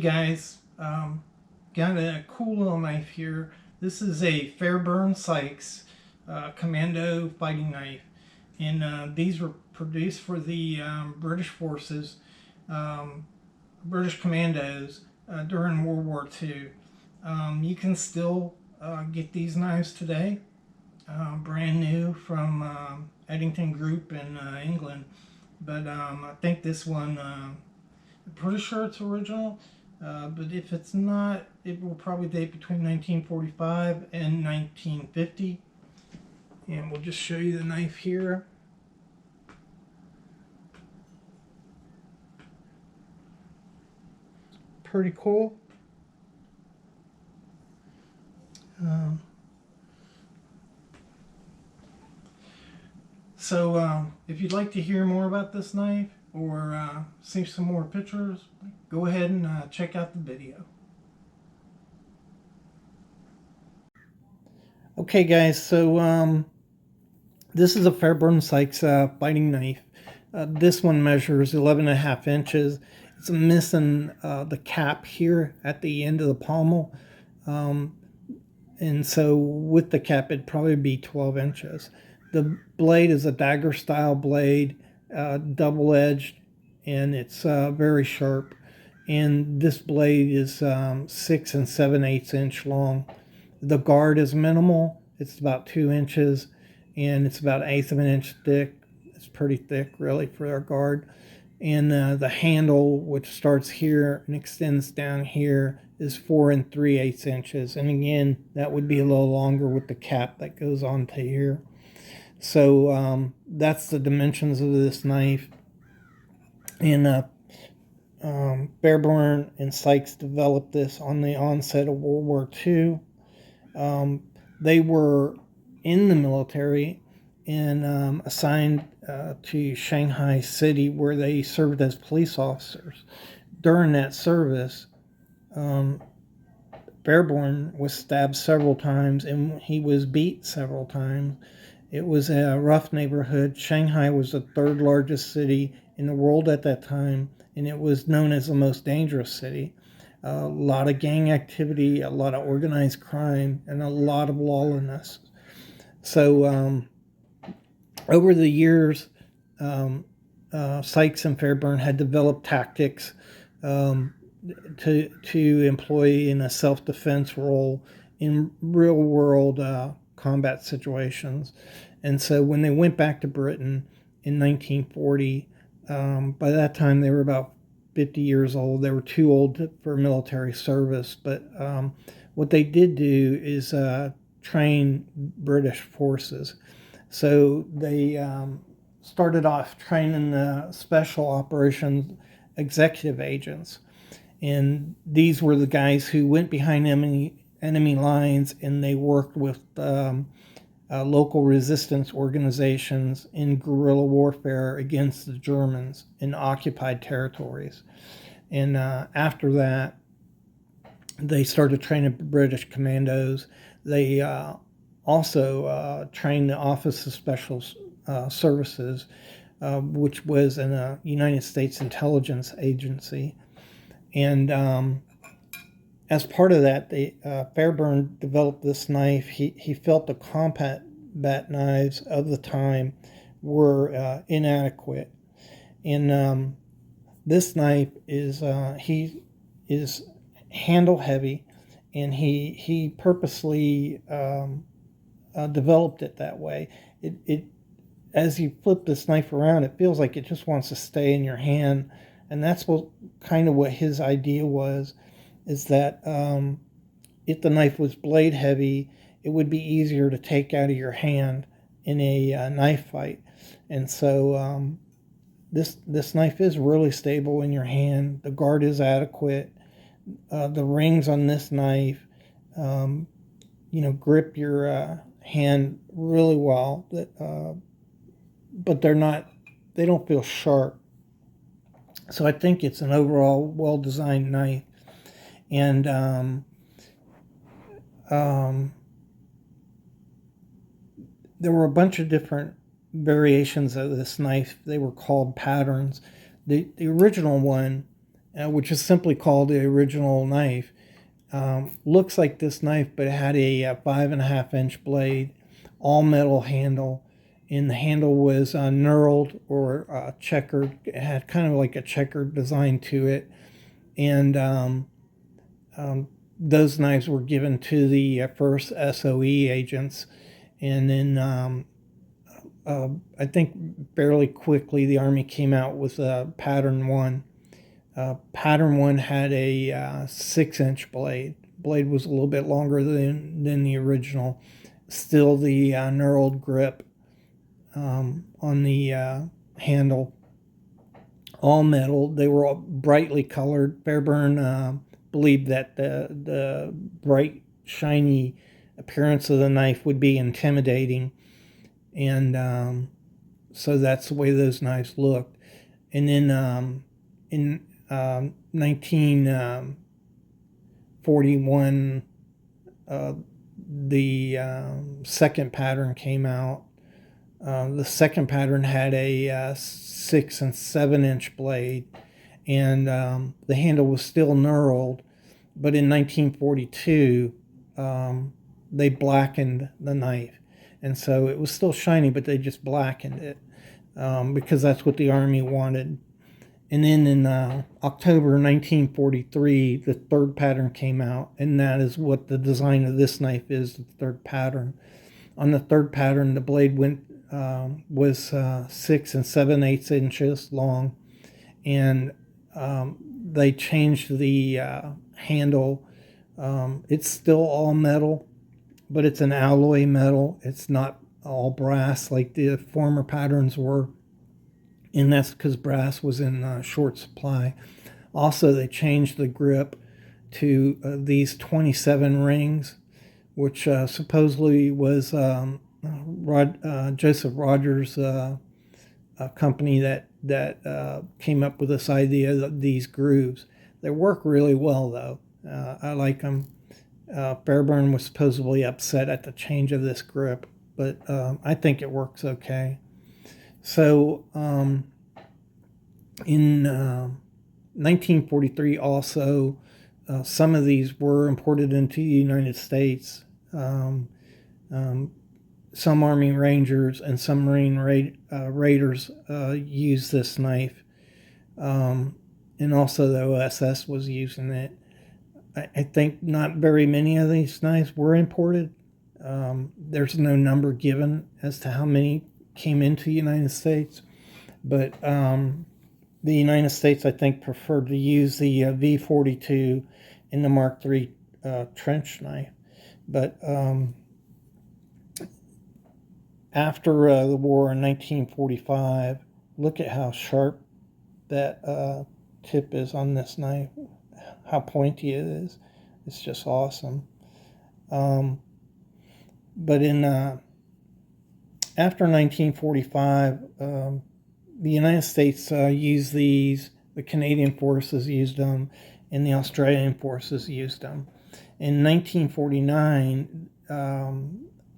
guys, got a cool little knife here. This is a Fairbairn Sykes commando fighting knife, and these were produced for the British forces, British commandos during World War II. You can still get these knives today, brand new from Eddington Group in England. But I think this one, I'm pretty sure it's original. But if it's not, it will probably date between 1945 and 1950. And we'll just show you the knife here. Pretty cool. So if you'd like to hear more about this knife or see some more pictures, go ahead and check out the video. Okay guys, so this is a Fairbairn Sykes fighting knife. This one measures 11.5 inches. It's missing the cap here at the end of the pommel. And so with the cap, it'd probably be 12 inches. The blade is a dagger style blade, double-edged, and it's very sharp. And this blade is 6 7/8 inch long. The guard is minimal. It's about 2 inches, and it's about 1/8 of an inch thick. It's pretty thick, really, for our guard. And the handle, which starts here and extends down here, is 4 3/8 inches. And again, that would be a little longer with the cap that goes on to here. So that's the dimensions of this knife. And Fairbairn and Sykes developed this on the onset of World War II. They were in the military and assigned to Shanghai City, where they served as police officers. During that service, Fairbairn was stabbed several times and he was beat several times. It was a rough neighborhood. Shanghai was the third largest city in the world at that time, and it was known as the most dangerous city. A lot of gang activity, a lot of organized crime, and a lot of lawlessness. So over the years, Sykes and Fairbairn had developed tactics to employ in a self-defense role in real-world combat situations. And so when they went back to Britain in 1940, by that time they were about 50 years old. They were too old for military service, but what they did do is train British forces. So they started off training the special operations executive agents, and these were the guys who went behind enemy lines, and they worked with local resistance organizations in guerrilla warfare against the Germans in occupied territories. And after that, they started training British commandos. They also trained the Office of Special Services, which was a United States intelligence agency. And as part of that, Fairbairn developed this knife. He felt the combat knives of the time were inadequate. And this knife is handle heavy, and he purposely developed it that way. It as you flip this knife around, it feels like it just wants to stay in your hand, and that's what his idea was. Is that if the knife was blade heavy, it would be easier to take out of your hand in a knife fight. And so this knife is really stable in your hand. The guard is adequate. The rings on this knife, grip your hand really well. But they don't feel sharp. So I think it's an overall well-designed knife. And there were a bunch of different variations of this knife. They were called patterns. The original one which is simply called the original knife. Looks like this knife, but it had a 5.5-inch blade, all metal handle, and the handle was knurled or checkered. It had kind of like a checkered design to it, and those knives were given to the first SOE agents, and then I think fairly quickly the Army came out with Pattern 1. Pattern 1 had a 6-inch blade. Blade was a little bit longer than the original. Still the knurled grip on the handle. All metal. They were all brightly colored. Fairbairn believed that the bright, shiny appearance of the knife would be intimidating, and so that's the way those knives looked. And then in 1941, the second pattern came out. The second pattern had a 6 and 7-inch blade, and the handle was still knurled. But in 1942, they blackened the knife, and so it was still shiny, but they just blackened it because that's what the Army wanted. And then in October 1943, the third pattern came out, and that is what the design of this knife is, the third pattern. On the third pattern, the blade was 6 and 7/8 inches long, and they changed the handle. It's still all metal, but it's an alloy metal. It's not all brass like the former patterns were, and that's because brass was in short supply. Also, they changed the grip to these 27 rings, which supposedly was Joseph Rogers' company that came up with this idea of these grooves. They work really well, though. I like them. Fairbairn was supposedly upset at the change of this grip, but I think it works okay. So in 1943 also, some of these were imported into the United States. Some Army Rangers and some Marine Raiders used this knife, and also the OSS was using it. I think not very many of these knives were imported. There's no number given as to how many came into the United States, but the United States, I think, preferred to use the V42 and the Mark III trench knife. But after the war in 1945, look at how sharp that tip is on this knife, how pointy it is. It's just awesome. But in after 1945, the United States used these, the Canadian forces used them, and the Australian forces used them. In 1949,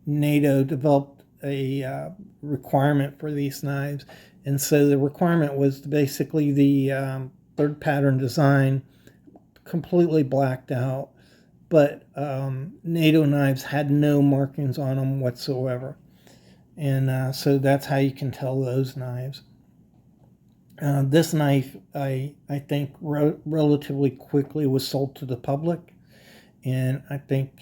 NATO developed a requirement for these knives, and so the requirement was basically the third pattern design completely blacked out, but NATO knives had no markings on them whatsoever, and so that's how you can tell those knives. This knife, I think, relatively quickly was sold to the public, and I think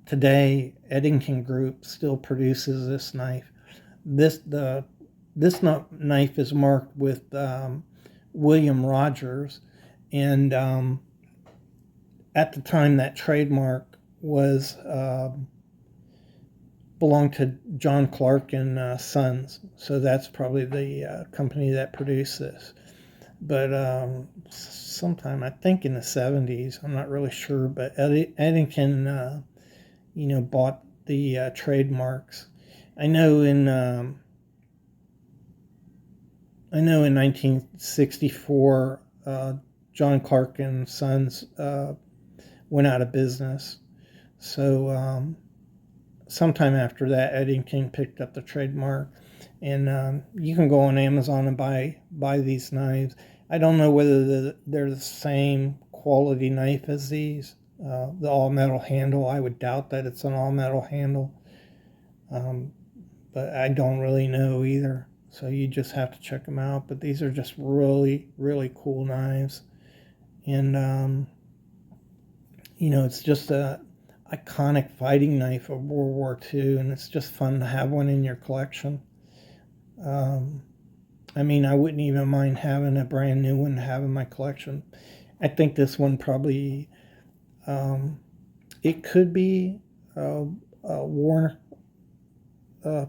today Eddington Group still produces this knife. This knife is marked with William Rogers, and at the time that trademark was belonged to John Clark and Sons, so that's probably the company that produced this. But sometime, I think in the 70s, I'm not really sure, but Eddington, bought the trademarks. I know in 1964, John Clark and Sons went out of business. So sometime after that, Eddington picked up the trademark. And you can go on Amazon and buy these knives. I don't know whether they're the same quality knife as these. The all metal handle, I would doubt that it's an all metal handle, but I don't really know either. So you just have to check them out. But these are just really, really cool knives. And, it's just a iconic fighting knife of World War II, and it's just fun to have one in your collection. I mean, I wouldn't even mind having a brand new one to have in my collection. I think this one probably, it could be a war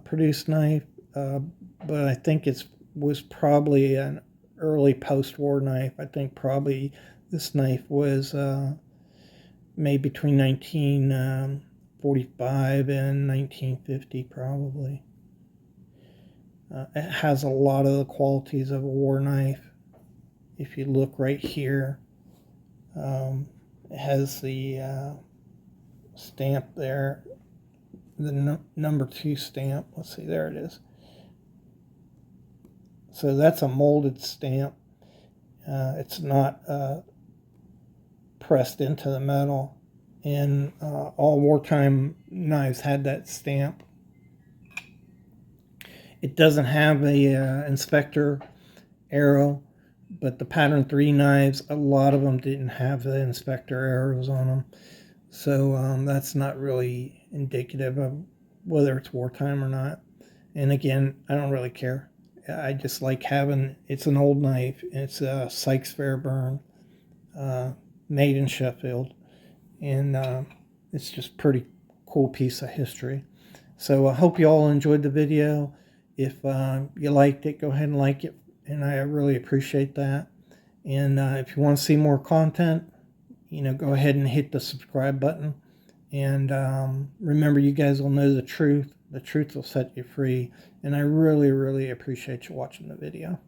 produced knife, but I think it was probably an early post-war knife. I think probably this knife was made between 1945 and 1950, probably. It has a lot of the qualities of a war knife. If you look right here, it has the stamp there, the number 2 stamp. Let's see, there it is. So that's a molded stamp. It's not pressed into the metal. And all wartime knives had that stamp. It doesn't have a inspector arrow, but the pattern 3 knives, a lot of them didn't have the inspector arrows on them. So that's not really indicative of whether it's wartime or not. And again, I don't really care. I just like having, it's an old knife. It's a Sykes Fairbairn, made in Sheffield. And it's just pretty cool piece of history. So I hope you all enjoyed the video. If you liked it, go ahead and like it, and I really appreciate that. And if you want to see more content, go ahead and hit the subscribe button. And remember, you guys will know the truth. The truth will set you free. And I really, really appreciate you watching the video.